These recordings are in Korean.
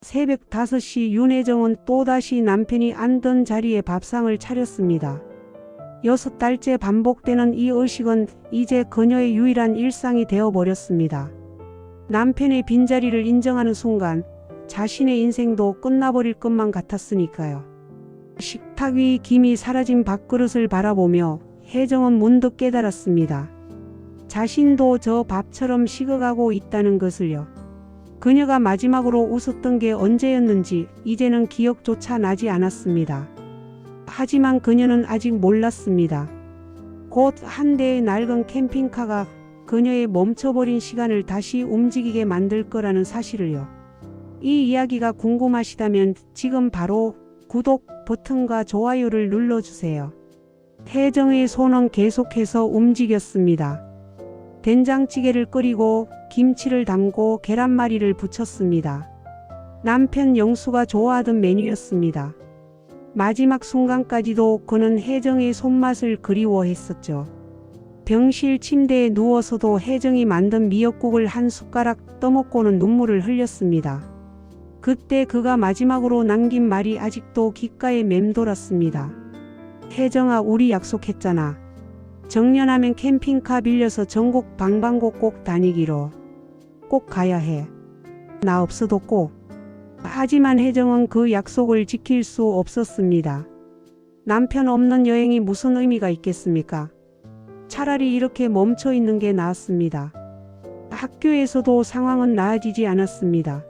새벽 5시 윤혜정은 또다시 남편이 앉던 자리에 밥상을 차렸습니다. 6달째 반복되는 이 의식은 이제 그녀의 유일한 일상이 되어버렸습니다. 남편의 빈자리를 인정하는 순간 자신의 인생도 끝나버릴 것만 같았으니까요. 식탁 위 김이 사라진 밥그릇을 바라보며 혜정은 문득 깨달았습니다. 자신도 저 밥처럼 식어가고 있다는 것을요. 그녀가 마지막으로 웃었던 게 언제였는지 이제는 기억조차 나지 않았습니다. 하지만 그녀는 아직 몰랐습니다. 곧 한 대의 낡은 캠핑카가 그녀의 멈춰버린 시간을 다시 움직이게 만들 거라는 사실을요. 이 이야기가 궁금하시다면 지금 바로 구독 버튼과 좋아요를 눌러주세요. 혜정의 손은 계속해서 움직였습니다. 된장찌개를 끓이고 김치를 담고 계란말이를 부쳤습니다. 남편 영수가 좋아하던 메뉴였습니다. 마지막 순간까지도 그는 혜정의 손맛을 그리워했었죠. 병실 침대에 누워서도 혜정이 만든 미역국을 한 숟가락 떠먹고는 눈물을 흘렸습니다. 그때 그가 마지막으로 남긴 말이 아직도 귓가에 맴돌았습니다. 혜정아, 우리 약속했잖아. 정년하면 캠핑카 빌려서 전국 방방곡곡 다니기로. 꼭 가야 해. 나 없어도 꼭. 하지만 혜정은 그 약속을 지킬 수 없었습니다. 남편 없는 여행이 무슨 의미가 있겠습니까? 차라리 이렇게 멈춰 있는 게 나았습니다. 학교에서도 상황은 나아지지 않았습니다.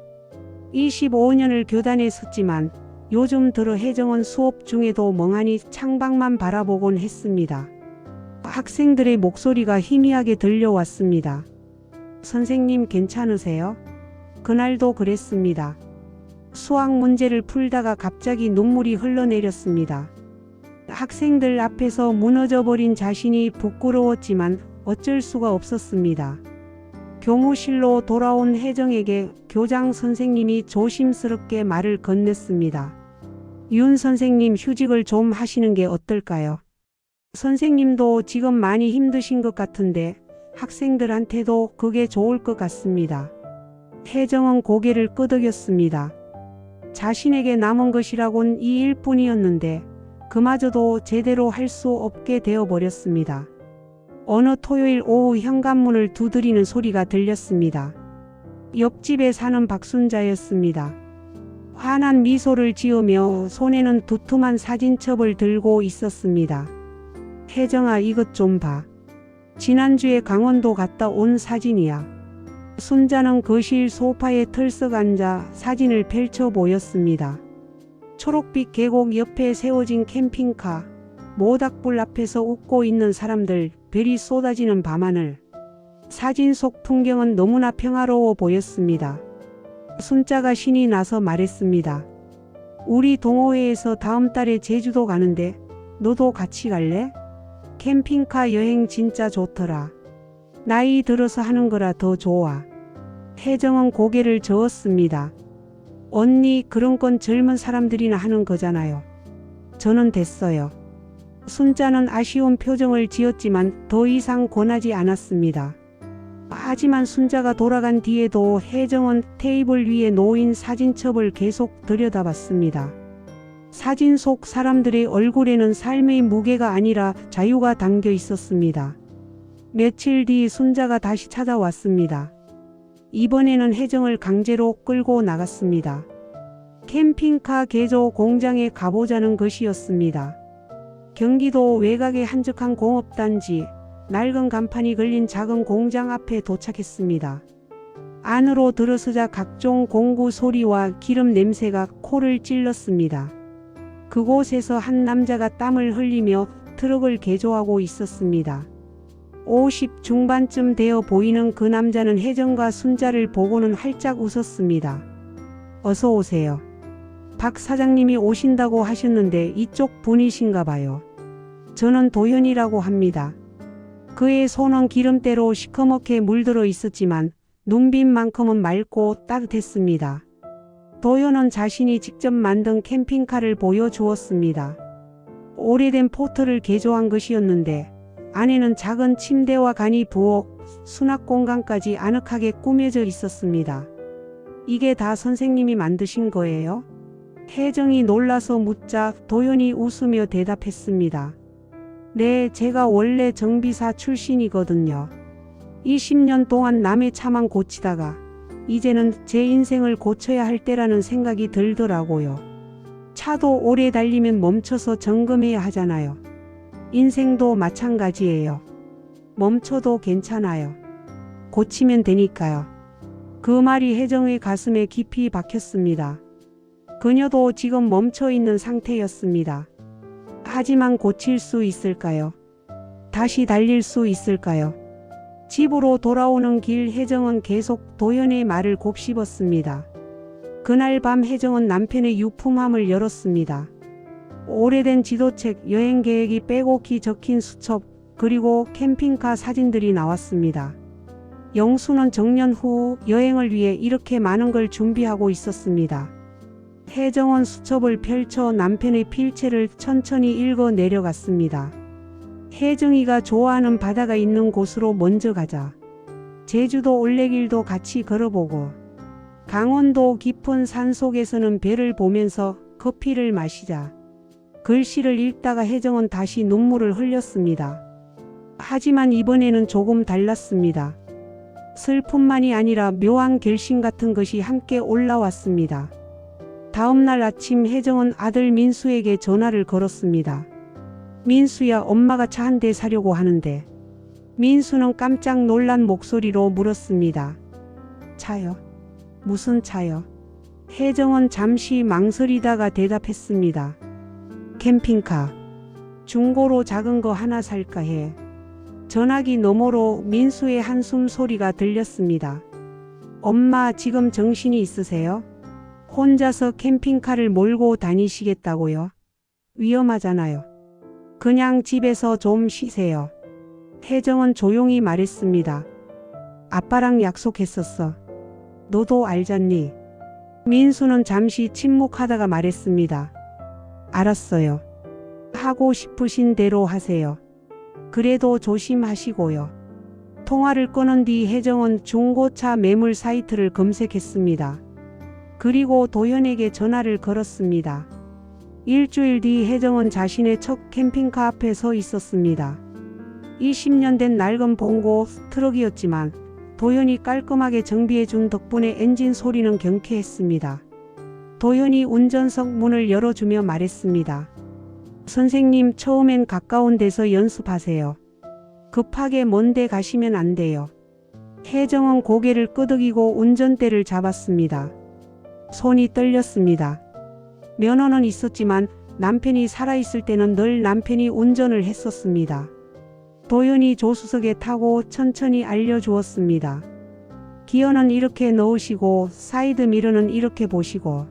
25년을 교단에 섰지만 요즘 들어 혜정은 수업 중에도 멍하니 창밖만 바라보곤 했습니다. 학생들의 목소리가 희미하게 들려왔습니다. 선생님 괜찮으세요? 그날도 그랬습니다. 수학 문제를 풀다가 갑자기 눈물이 흘러내렸습니다. 학생들 앞에서 무너져버린 자신이 부끄러웠지만 어쩔 수가 없었습니다. 교무실로 돌아온 혜정에게 교장 선생님이 조심스럽게 말을 건넸습니다. 윤 선생님, 휴직을 좀 하시는 게 어떨까요? 선생님도 지금 많이 힘드신 것 같은데 학생들한테도 그게 좋을 것 같습니다. 혜정은 고개를 끄덕였습니다. 자신에게 남은 것이라곤 이 일뿐이었는데 그마저도 제대로 할 수 없게 되어버렸습니다. 어느 토요일 오후 현관문을 두드리는 소리가 들렸습니다. 옆집에 사는 박순자였습니다. 환한 미소를 지으며 손에는 두툼한 사진첩을 들고 있었습니다. 혜정아, 이것 좀 봐. 지난주에 강원도 갔다 온 사진이야. 순자는 거실 소파에 털썩 앉아 사진을 펼쳐 보였습니다. 초록빛 계곡 옆에 세워진 캠핑카, 모닥불 앞에서 웃고 있는 사람들, 별이 쏟아지는 밤하늘. 사진 속 풍경은 너무나 평화로워 보였습니다. 순자가 신이 나서 말했습니다. 우리 동호회에서 다음 달에 제주도 가는데 너도 같이 갈래? 캠핑카 여행 진짜 좋더라. 나이 들어서 하는 거라 더 좋아. 혜정은 고개를 저었습니다. 언니, 그런 건 젊은 사람들이나 하는 거잖아요. 저는 됐어요. 순자는 아쉬운 표정을 지었지만 더 이상 권하지 않았습니다. 하지만 순자가 돌아간 뒤에도 혜정은 테이블 위에 놓인 사진첩을 계속 들여다봤습니다. 사진 속 사람들의 얼굴에는 삶의 무게가 아니라 자유가 담겨 있었습니다. 며칠 뒤 순자가 다시 찾아왔습니다. 이번에는 혜정을 강제로 끌고 나갔습니다. 캠핑카 개조 공장에 가보자는 것이었습니다. 경기도 외곽의 한적한 공업단지, 낡은 간판이 걸린 작은 공장 앞에 도착했습니다. 안으로 들어서자 각종 공구 소리와 기름 냄새가 코를 찔렀습니다. 그곳에서 한 남자가 땀을 흘리며 트럭을 개조하고 있었습니다. 50 중반쯤 되어 보이는 그 남자는 혜정과 순자를 보고는 활짝 웃었습니다. 어서 오세요. 박 사장님이 오신다고 하셨는데 이쪽 분이신가 봐요. 저는 도현이라고 합니다. 그의 손은 기름때로 시커멓게 물들어 있었지만 눈빛만큼은 맑고 따뜻했습니다. 도현은 자신이 직접 만든 캠핑카를 보여주었습니다. 오래된 포트를 개조한 것이었는데 안에는 작은 침대와 간이 부엌, 수납 공간까지 아늑하게 꾸며져 있었습니다. 이게 다 선생님이 만드신 거예요? 혜정이 놀라서 묻자 도연이 웃으며 대답했습니다. 네, 제가 원래 정비사 출신이거든요. 20년 동안 남의 차만 고치다가 이제는 제 인생을 고쳐야 할 때라는 생각이 들더라고요. 차도 오래 달리면 멈춰서 점검해야 하잖아요. 인생도 마찬가지예요. 멈춰도 괜찮아요. 고치면 되니까요. 그 말이 혜정의 가슴에 깊이 박혔습니다. 그녀도 지금 멈춰 있는 상태였습니다. 하지만 고칠 수 있을까요? 다시 달릴 수 있을까요? 집으로 돌아오는 길 혜정은 계속 도연의 말을 곱씹었습니다. 그날 밤 혜정은 남편의 유품함을 열었습니다. 오래된 지도책, 여행 계획이 빼곡히 적힌 수첩, 그리고 캠핑카 사진들이 나왔습니다. 영수는 정년 후 여행을 위해 이렇게 많은 걸 준비하고 있었습니다. 혜정은 수첩을 펼쳐 남편의 필체를 천천히 읽어 내려갔습니다. 혜정이가 좋아하는 바다가 있는 곳으로 먼저 가자. 제주도 올레길도 같이 걸어보고 강원도 깊은 산속에서는 별을 보면서 커피를 마시자. 글씨를 읽다가 혜정은 다시 눈물을 흘렸습니다. 하지만 이번에는 조금 달랐습니다. 슬픔만이 아니라 묘한 결심 같은 것이 함께 올라왔습니다. 다음날 아침 혜정은 아들 민수에게 전화를 걸었습니다. 민수야, 엄마가 차 한 대 사려고 하는데. 민수는 깜짝 놀란 목소리로 물었습니다. 차요? 무슨 차요? 혜정은 잠시 망설이다가 대답했습니다. 캠핑카. 중고로 작은 거 하나 살까 해. 전화기 너머로 민수의 한숨 소리가 들렸습니다. 엄마, 지금 정신이 있으세요? 혼자서 캠핑카를 몰고 다니시겠다고요? 위험하잖아요. 그냥 집에서 좀 쉬세요. 혜정은 조용히 말했습니다. 아빠랑 약속했었어. 너도 알잖니? 민수는 잠시 침묵하다가 말했습니다. 알았어요. 하고 싶으신 대로 하세요. 그래도 조심하시고요. 통화를 끊은 뒤 혜정은 중고차 매물 사이트를 검색했습니다. 그리고 도현에게 전화를 걸었습니다. 일주일 뒤 혜정은 자신의 첫 캠핑카 앞에 서 있었습니다. 20년 된 낡은 봉고 트럭이었지만 도현이 깔끔하게 정비해준 덕분에 엔진 소리는 경쾌했습니다. 도현이 운전석 문을 열어주며 말했습니다. 선생님, 처음엔 가까운 데서 연습하세요. 급하게 먼 데 가시면 안 돼요. 혜정은 고개를 끄덕이고 운전대를 잡았습니다. 손이 떨렸습니다. 면허는 있었지만 남편이 살아있을 때는 늘 남편이 운전을 했었습니다. 도연이 조수석에 타고 천천히 알려주었습니다. 기어는 이렇게 넣으시고 사이드 미러는 이렇게 보시고.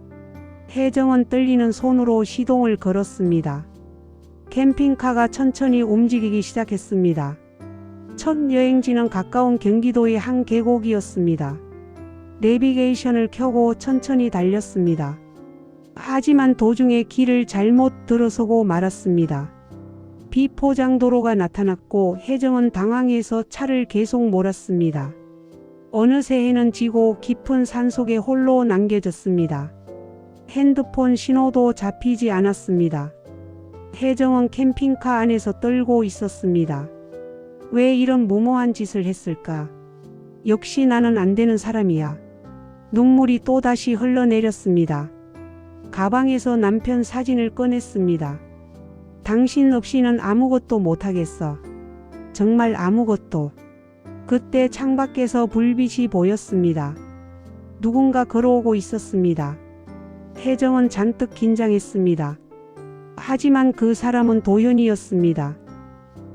혜정은 떨리는 손으로 시동을 걸었습니다. 캠핑카가 천천히 움직이기 시작했습니다. 첫 여행지는 가까운 경기도의 한 계곡이었습니다. 내비게이션을 켜고 천천히 달렸습니다. 하지만 도중에 길을 잘못 들어서고 말았습니다. 비포장도로가 나타났고 혜정은 당황해서 차를 계속 몰았습니다. 어느새 해는 지고 깊은 산속에 홀로 남겨졌습니다. 핸드폰 신호도 잡히지 않았습니다. 혜정은 캠핑카 안에서 떨고 있었습니다. 왜 이런 무모한 짓을 했을까? 역시 나는 안 되는 사람이야. 눈물이 또다시 흘러내렸습니다. 가방에서 남편 사진을 꺼냈습니다. 당신 없이는 아무것도 못하겠어. 정말 아무것도. 그때 창밖에서 불빛이 보였습니다. 누군가 걸어오고 있었습니다. 혜정은 잔뜩 긴장했습니다. 하지만 그 사람은 도현이었습니다.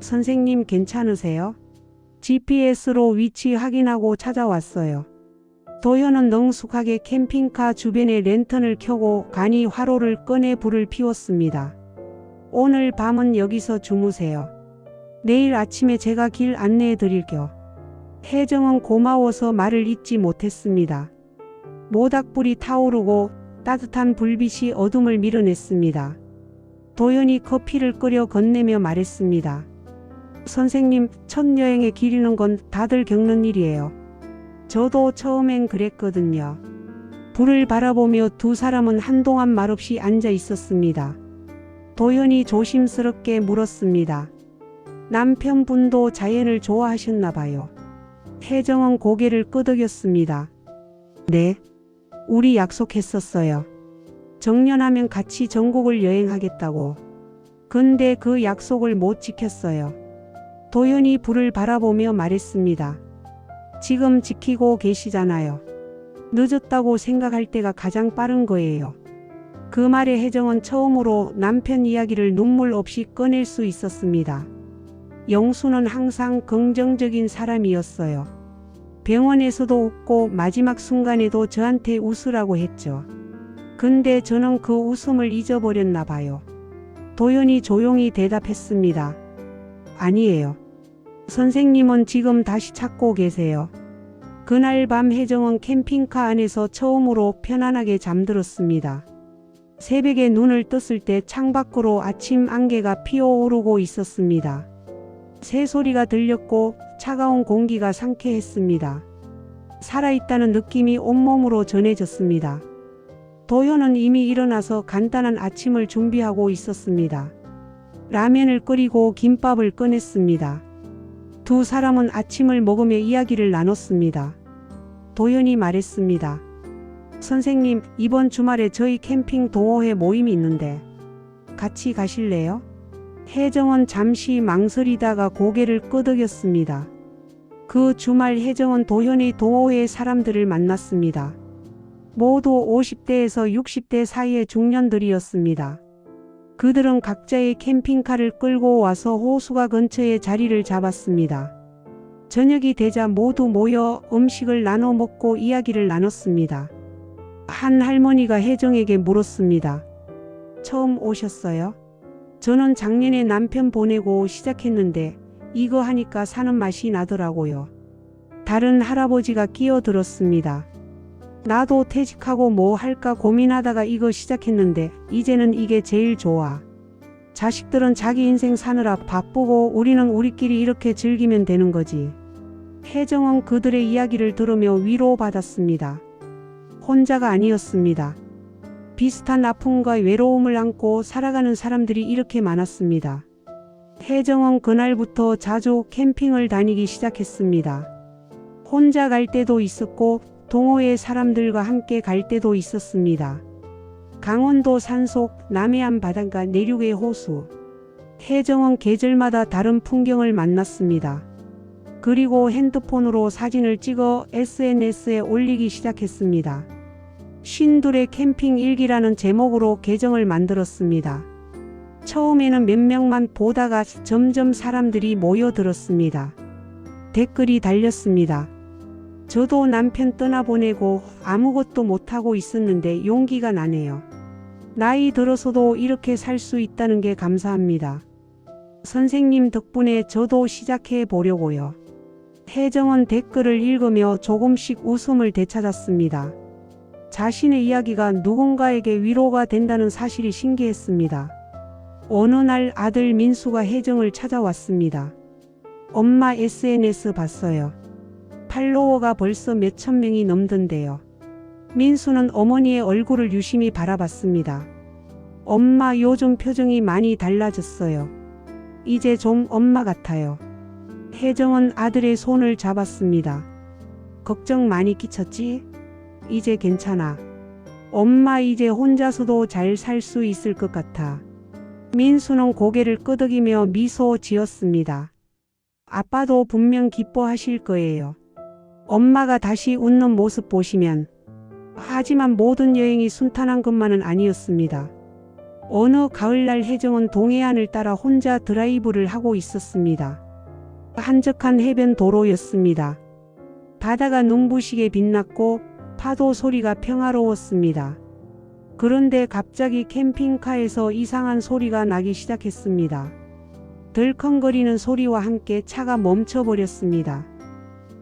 선생님 괜찮으세요? GPS로 위치 확인하고 찾아왔어요. 도현은 능숙하게 캠핑카 주변에 랜턴을 켜고 간이 화로를 꺼내 불을 피웠습니다. 오늘 밤은 여기서 주무세요. 내일 아침에 제가 길 안내해 드릴게요. 혜정은 고마워서 말을 잇지 못했습니다. 모닥불이 타오르고 따뜻한 불빛이 어둠을 밀어냈습니다. 도연이 커피를 끓여 건네며 말했습니다. 선생님, 첫 여행에 길 잃는 건 다들 겪는 일이에요. 저도 처음엔 그랬거든요. 불을 바라보며 두 사람은 한동안 말없이 앉아 있었습니다. 도연이 조심스럽게 물었습니다. 남편분도 자연을 좋아하셨나 봐요. 혜정은 고개를 끄덕였습니다. 네. 우리 약속했었어요. 정년하면 같이 전국을 여행하겠다고. 근데 그 약속을 못 지켰어요. 도연이 불을 바라보며 말했습니다. 지금 지키고 계시잖아요. 늦었다고 생각할 때가 가장 빠른 거예요. 그 말에 혜정은 처음으로 남편 이야기를 눈물 없이 꺼낼 수 있었습니다. 영수는 항상 긍정적인 사람이었어요. 병원에서도 웃고 마지막 순간에도 저한테 웃으라고 했죠. 근데 저는 그 웃음을 잊어버렸나 봐요. 도연이 조용히 대답했습니다. 아니에요. 선생님은 지금 다시 찾고 계세요. 그날 밤 혜정은 캠핑카 안에서 처음으로 편안하게 잠들었습니다. 새벽에 눈을 떴을 때 창밖으로 아침 안개가 피어오르고 있었습니다. 새소리가 들렸고 차가운 공기가 상쾌했습니다. 살아있다는 느낌이 온몸으로 전해졌습니다. 도연은 이미 일어나서 간단한 아침을 준비하고 있었습니다. 라면을 끓이고 김밥을 꺼냈습니다. 두 사람은 아침을 먹으며 이야기를 나눴습니다. 도연이 말했습니다. 선생님, 이번 주말에 저희 캠핑 동호회 모임이 있는데 같이 가실래요? 혜정은 잠시 망설이다가 고개를 끄덕였습니다. 그 주말 혜정은 도연의 동호회 사람들을 만났습니다. 모두 50대에서 60대 사이의 중년들이었습니다. 그들은 각자의 캠핑카를 끌고 와서 호수가 근처에 자리를 잡았습니다. 저녁이 되자 모두 모여 음식을 나눠 먹고 이야기를 나눴습니다. 한 할머니가 혜정에게 물었습니다. 처음 오셨어요? 저는 작년에 남편 보내고 시작했는데 이거 하니까 사는 맛이 나더라고요. 다른 할아버지가 끼어들었습니다. 나도 퇴직하고 뭐 할까 고민하다가 이거 시작했는데 이제는 이게 제일 좋아. 자식들은 자기 인생 사느라 바쁘고 우리는 우리끼리 이렇게 즐기면 되는 거지. 혜정은 그들의 이야기를 들으며 위로받았습니다. 혼자가 아니었습니다. 비슷한 아픔과 외로움을 안고 살아가는 사람들이 이렇게 많았습니다. 혜정은 그날부터 자주 캠핑을 다니기 시작했습니다. 혼자 갈 때도 있었고 동호회 사람들과 함께 갈 때도 있었습니다. 강원도 산속, 남해안 바닷가, 내륙의 호수. 혜정은 계절마다 다른 풍경을 만났습니다. 그리고 핸드폰으로 사진을 찍어 SNS에 올리기 시작했습니다. 쉰둘의 캠핑 일기라는 제목으로 계정을 만들었습니다. 처음에는 몇 명만 보다가 점점 사람들이 모여들었습니다. 댓글이 달렸습니다. 저도 남편 떠나보내고 아무것도 못하고 있었는데 용기가 나네요. 나이 들어서도 이렇게 살 수 있다는 게 감사합니다. 선생님 덕분에 저도 시작해 보려고요. 혜정은 댓글을 읽으며 조금씩 웃음을 되찾았습니다. 자신의 이야기가 누군가에게 위로가 된다는 사실이 신기했습니다. 어느 날 아들 민수가 혜정을 찾아왔습니다. 엄마 SNS 봤어요. 팔로워가 벌써 몇천 명이 넘던데요. 민수는 어머니의 얼굴을 유심히 바라봤습니다. 엄마 요즘 표정이 많이 달라졌어요. 이제 좀 엄마 같아요. 혜정은 아들의 손을 잡았습니다. 걱정 많이 끼쳤지? 이제 괜찮아. 엄마 이제 혼자서도 잘 살 수 있을 것 같아. 민수는 고개를 끄덕이며 미소 지었습니다. 아빠도 분명 기뻐하실 거예요. 엄마가 다시 웃는 모습 보시면. 하지만 모든 여행이 순탄한 것만은 아니었습니다. 어느 가을날 혜정은 동해안을 따라 혼자 드라이브를 하고 있었습니다. 한적한 해변 도로였습니다. 바다가 눈부시게 빛났고 파도 소리가 평화로웠습니다. 그런데 갑자기 캠핑카에서 이상한 소리가 나기 시작했습니다. 덜컹거리는 소리와 함께 차가 멈춰버렸습니다.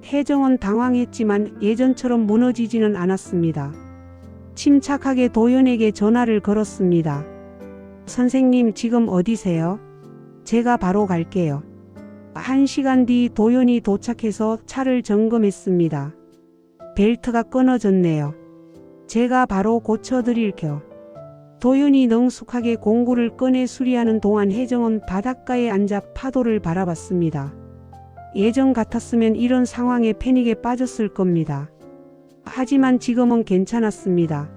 혜정은 당황했지만 예전처럼 무너지지는 않았습니다. 침착하게 도연에게 전화를 걸었습니다. 선생님 지금 어디세요? 제가 바로 갈게요. 1시간 뒤 도연이 도착해서 차를 점검했습니다. 벨트가 끊어졌네요. 제가 바로 고쳐드릴게요. 도윤이 능숙하게 공구를 꺼내 수리하는 동안 혜정은 바닷가에 앉아 파도를 바라봤습니다. 예전 같았으면 이런 상황에 패닉에 빠졌을 겁니다. 하지만 지금은 괜찮았습니다.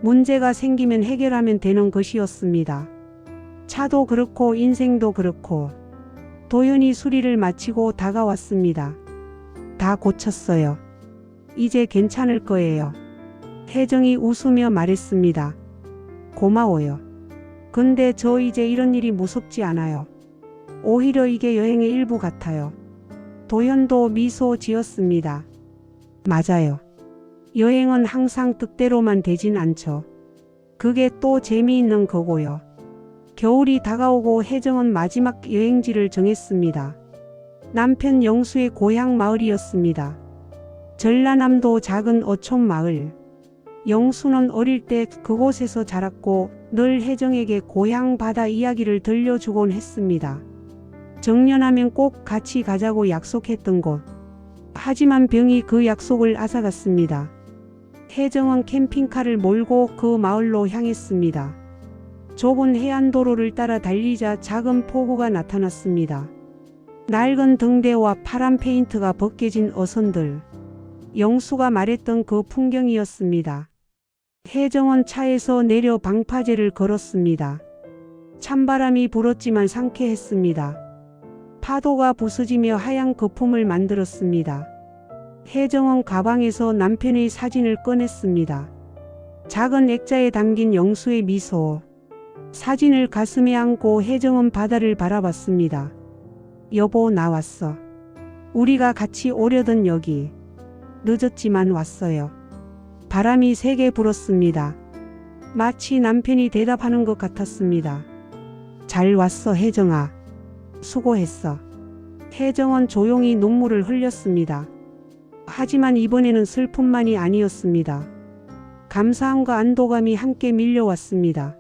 문제가 생기면 해결하면 되는 것이었습니다. 차도 그렇고 인생도 그렇고. 도윤이 수리를 마치고 다가왔습니다. 다 고쳤어요. 이제 괜찮을 거예요. 혜정이 웃으며 말했습니다. 고마워요. 근데 저 이제 이런 일이 무섭지 않아요. 오히려 이게 여행의 일부 같아요. 도현도 미소 지었습니다. 맞아요. 여행은 항상 뜻대로만 되진 않죠. 그게 또 재미있는 거고요. 겨울이 다가오고 혜정은 마지막 여행지를 정했습니다. 남편 영수의 고향 마을이었습니다. 전라남도 작은 어촌 마을. 영수는 어릴 때 그곳에서 자랐고 늘 혜정에게 고향 바다 이야기를 들려주곤 했습니다. 정년하면 꼭 같이 가자고 약속했던 곳. 하지만 병이 그 약속을 앗아갔습니다. 혜정은 캠핑카를 몰고 그 마을로 향했습니다. 좁은 해안도로를 따라 달리자 작은 폭우가 나타났습니다. 낡은 등대와 파란 페인트가 벗겨진 어선들. 영수가 말했던 그 풍경이었습니다. 혜정은 차에서 내려 방파제를 걸었습니다. 찬바람이 불었지만 상쾌했습니다. 파도가 부서지며 하얀 거품을 만들었습니다. 혜정은 가방에서 남편의 사진을 꺼냈습니다. 작은 액자에 담긴 영수의 미소. 사진을 가슴에 안고 혜정은 바다를 바라봤습니다. 여보, 나 왔어. 우리가 같이 오려던 여기. 늦었지만 왔어요. 바람이 세게 불었습니다. 마치 남편이 대답하는 것 같았습니다. 잘 왔어, 혜정아. 수고했어. 혜정은 조용히 눈물을 흘렸습니다. 하지만 이번에는 슬픔만이 아니었습니다. 감사함과 안도감이 함께 밀려왔습니다.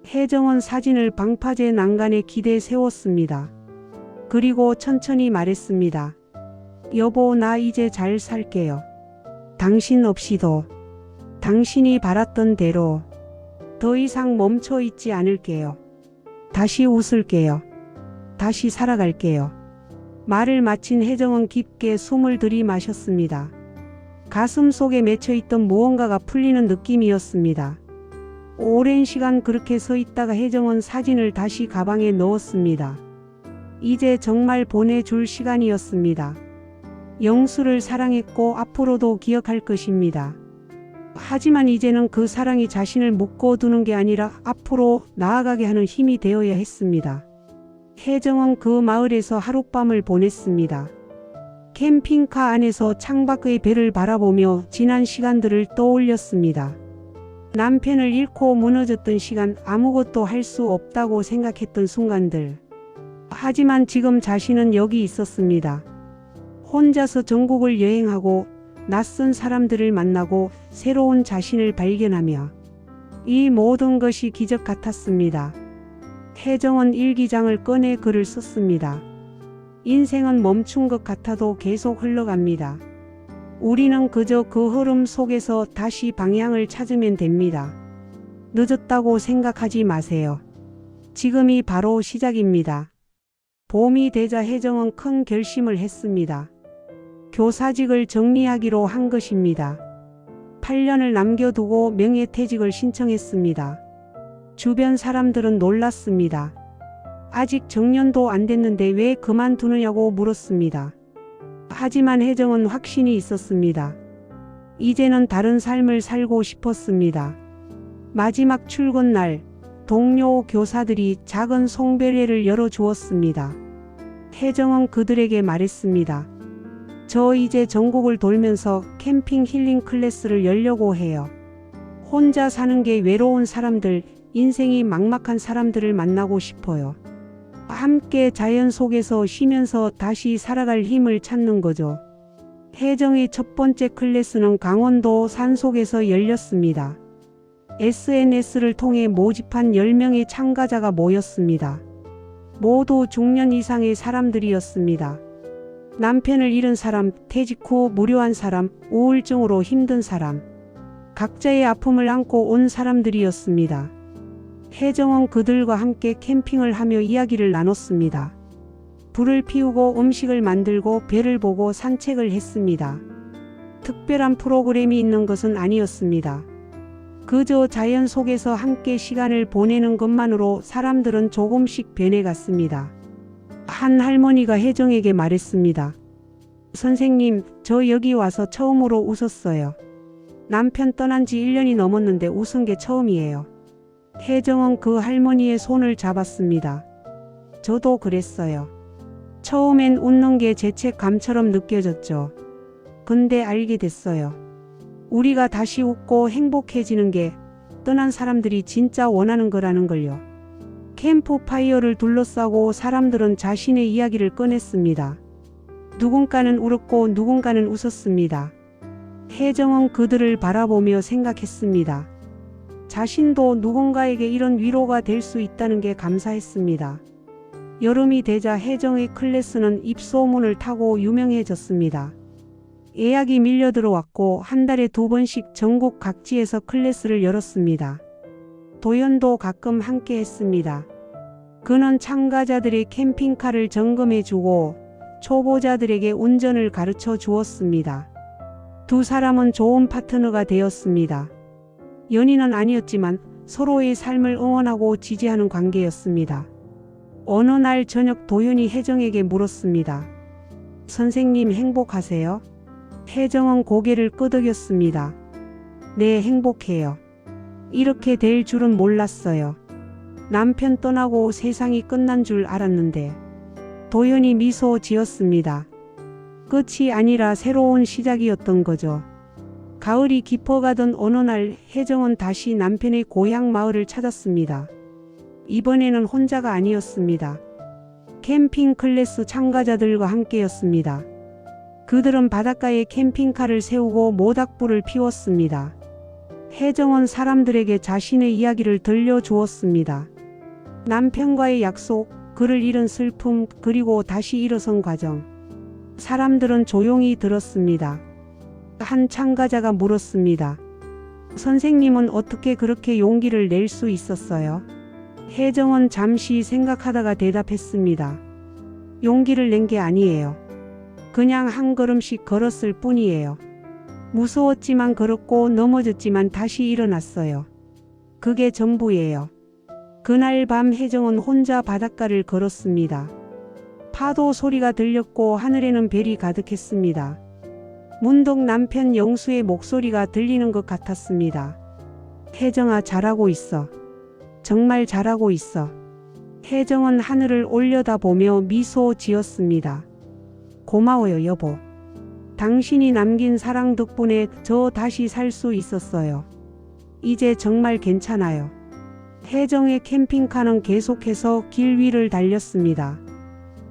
혜정은 사진을 방파제 난간에 기대 세웠습니다. 그리고 천천히 말했습니다. 여보, 나 이제 잘 살게요. 당신 없이도, 당신이 바랐던 대로 더 이상 멈춰 있지 않을게요. 다시 웃을게요. 다시 살아갈게요. 말을 마친 혜정은 깊게 숨을 들이마셨습니다. 가슴 속에 맺혀있던 무언가가 풀리는 느낌이었습니다. 오랜 시간 그렇게 서 있다가 혜정은 사진을 다시 가방에 넣었습니다. 이제 정말 보내줄 시간이었습니다. 영수를 사랑했고 앞으로도 기억할 것입니다. 하지만 이제는 그 사랑이 자신을 묶어두는 게 아니라 앞으로 나아가게 하는 힘이 되어야 했습니다. 혜정은 그 마을에서 하룻밤을 보냈습니다. 캠핑카 안에서 창밖의 배를 바라보며 지난 시간들을 떠올렸습니다. 남편을 잃고 무너졌던 시간, 아무것도 할 수 없다고 생각했던 순간들. 하지만 지금 자신은 여기 있었습니다. 혼자서 전국을 여행하고 낯선 사람들을 만나고 새로운 자신을 발견하며 이 모든 것이 기적 같았습니다. 혜정은 일기장을 꺼내 글을 썼습니다. 인생은 멈춘 것 같아도 계속 흘러갑니다. 우리는 그저 그 흐름 속에서 다시 방향을 찾으면 됩니다. 늦었다고 생각하지 마세요. 지금이 바로 시작입니다. 봄이 되자 혜정은 큰 결심을 했습니다. 교사직을 정리하기로 한 것입니다. 8년을 남겨두고 명예퇴직을 신청했습니다. 주변 사람들은 놀랐습니다. 아직 정년도 안 됐는데 왜 그만두느냐고 물었습니다. 하지만 혜정은 확신이 있었습니다. 이제는 다른 삶을 살고 싶었습니다. 마지막 출근 날, 동료 교사들이 작은 송별회를 열어주었습니다. 혜정은 그들에게 말했습니다. 저 이제 전국을 돌면서 캠핑 힐링 클래스를 열려고 해요. 혼자 사는 게 외로운 사람들, 인생이 막막한 사람들을 만나고 싶어요. 함께 자연 속에서 쉬면서 다시 살아갈 힘을 찾는 거죠. 혜정의 첫 번째 클래스는 강원도 산속에서 열렸습니다. SNS를 통해 모집한 10명의 참가자가 모였습니다. 모두 중년 이상의 사람들이었습니다. 남편을 잃은 사람, 퇴직 후 무료한 사람, 우울증으로 힘든 사람. 각자의 아픔을 안고 온 사람들이었습니다. 혜정은 그들과 함께 캠핑을 하며 이야기를 나눴습니다. 불을 피우고 음식을 만들고 배를 보고 산책을 했습니다. 특별한 프로그램이 있는 것은 아니었습니다. 그저 자연 속에서 함께 시간을 보내는 것만으로 사람들은 조금씩 변해갔습니다. 한 할머니가 혜정에게 말했습니다. 선생님, 저 여기 와서 처음으로 웃었어요. 남편 떠난 지 1년이 넘었는데 웃은 게 처음이에요. 혜정은 그 할머니의 손을 잡았습니다. 저도 그랬어요. 처음엔 웃는 게 죄책감처럼 느껴졌죠. 근데 알게 됐어요. 우리가 다시 웃고 행복해지는 게 떠난 사람들이 진짜 원하는 거라는 걸요. 캠프파이어를 둘러싸고 사람들은 자신의 이야기를 꺼냈습니다. 누군가는 울었고 누군가는 웃었습니다. 혜정은 그들을 바라보며 생각했습니다. 자신도 누군가에게 이런 위로가 될 수 있다는 게 감사했습니다. 여름이 되자 혜정의 클래스는 입소문을 타고 유명해졌습니다. 예약이 밀려 들어왔고 한 달에 2번씩 전국 각지에서 클래스를 열었습니다. 도연도 가끔 함께 했습니다. 그는 참가자들의 캠핑카를 점검해주고 초보자들에게 운전을 가르쳐 주었습니다. 두 사람은 좋은 파트너가 되었습니다. 연인은 아니었지만 서로의 삶을 응원하고 지지하는 관계였습니다. 어느 날 저녁 도윤이 혜정에게 물었습니다. 선생님 행복하세요? 혜정은 고개를 끄덕였습니다. 네, 행복해요. 이렇게 될 줄은 몰랐어요. 남편 떠나고 세상이 끝난 줄 알았는데. 도윤이 미소 지었습니다. 끝이 아니라 새로운 시작이었던 거죠. 가을이 깊어가던 어느 날 혜정은 다시 남편의 고향 마을을 찾았습니다. 이번에는 혼자가 아니었습니다. 캠핑 클래스 참가자들과 함께였습니다. 그들은 바닷가에 캠핑카를 세우고 모닥불을 피웠습니다. 혜정은 사람들에게 자신의 이야기를 들려주었습니다. 남편과의 약속, 그를 잃은 슬픔, 그리고 다시 일어선 과정. 사람들은 조용히 들었습니다. 한 참가자가 물었습니다. 선생님은 어떻게 그렇게 용기를 낼 수 있었어요? 혜정은 잠시 생각하다가 대답했습니다. 용기를 낸 게 아니에요. 그냥 한 걸음씩 걸었을 뿐이에요. 무서웠지만 걸었고 넘어졌지만 다시 일어났어요. 그게 전부예요. 그날 밤 혜정은 혼자 바닷가를 걸었습니다. 파도 소리가 들렸고 하늘에는 별이 가득했습니다. 문득 남편 영수의 목소리가 들리는 것 같았습니다. 혜정아, 잘하고 있어. 정말 잘하고 있어. 혜정은 하늘을 올려다보며 미소 지었습니다. 고마워요, 여보. 당신이 남긴 사랑 덕분에 저 다시 살 수 있었어요. 이제 정말 괜찮아요. 혜정의 캠핑카는 계속해서 길 위를 달렸습니다.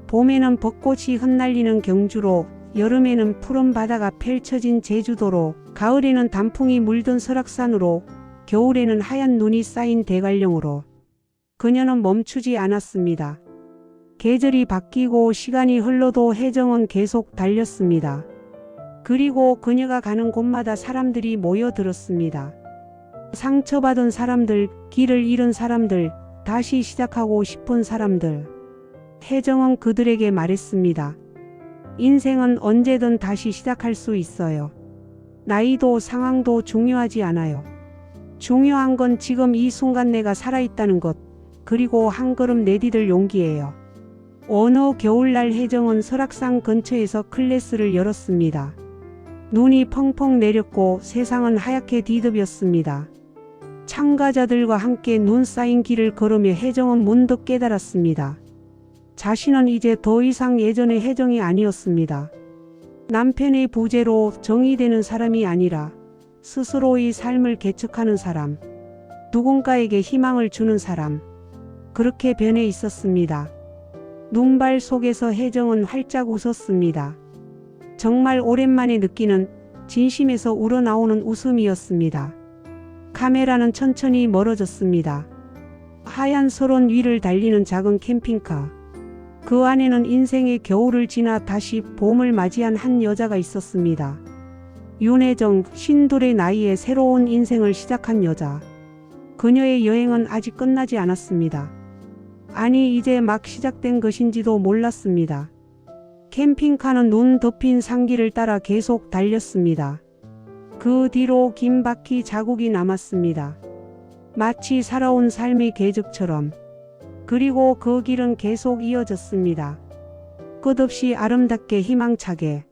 봄에는 벚꽃이 흩날리는 경주로, 여름에는 푸른 바다가 펼쳐진 제주도로, 가을에는 단풍이 물든 설악산으로, 겨울에는 하얀 눈이 쌓인 대관령으로. 그녀는 멈추지 않았습니다. 계절이 바뀌고 시간이 흘러도 혜정은 계속 달렸습니다. 그리고 그녀가 가는 곳마다 사람들이 모여들었습니다. 상처받은 사람들, 길을 잃은 사람들, 다시 시작하고 싶은 사람들. 혜정은 그들에게 말했습니다. 인생은 언제든 다시 시작할 수 있어요. 나이도 상황도 중요하지 않아요. 중요한 건 지금 이 순간 내가 살아있다는 것, 그리고 한 걸음 내디딜 용기예요. 어느 겨울날 혜정은 설악산 근처에서 클래스를 열었습니다. 눈이 펑펑 내렸고 세상은 하얗게 뒤덮였습니다. 참가자들과 함께 눈 쌓인 길을 걸으며 혜정은 문득 깨달았습니다. 자신은 이제 더 이상 예전의 혜정이 아니었습니다. 남편의 부재로 정의되는 사람이 아니라 스스로의 삶을 개척하는 사람, 누군가에게 희망을 주는 사람, 그렇게 변해 있었습니다. 눈발 속에서 혜정은 활짝 웃었습니다. 정말 오랜만에 느끼는 진심에서 우러나오는 웃음이었습니다. 카메라는 천천히 멀어졌습니다. 하얀 설원 위를 달리는 작은 캠핑카. 그 안에는 인생의 겨울을 지나 다시 봄을 맞이한 한 여자가 있었습니다. 윤혜정, 신둘의 나이에 새로운 인생을 시작한 여자. 그녀의 여행은 아직 끝나지 않았습니다. 아니, 이제 막 시작된 것인지도 몰랐습니다. 캠핑카는 눈 덮인 산길을 따라 계속 달렸습니다. 그 뒤로 긴 바퀴 자국이 남았습니다. 마치 살아온 삶의 궤적처럼. 그리고 그 길은 계속 이어졌습니다. 끝없이 아름답게 희망차게.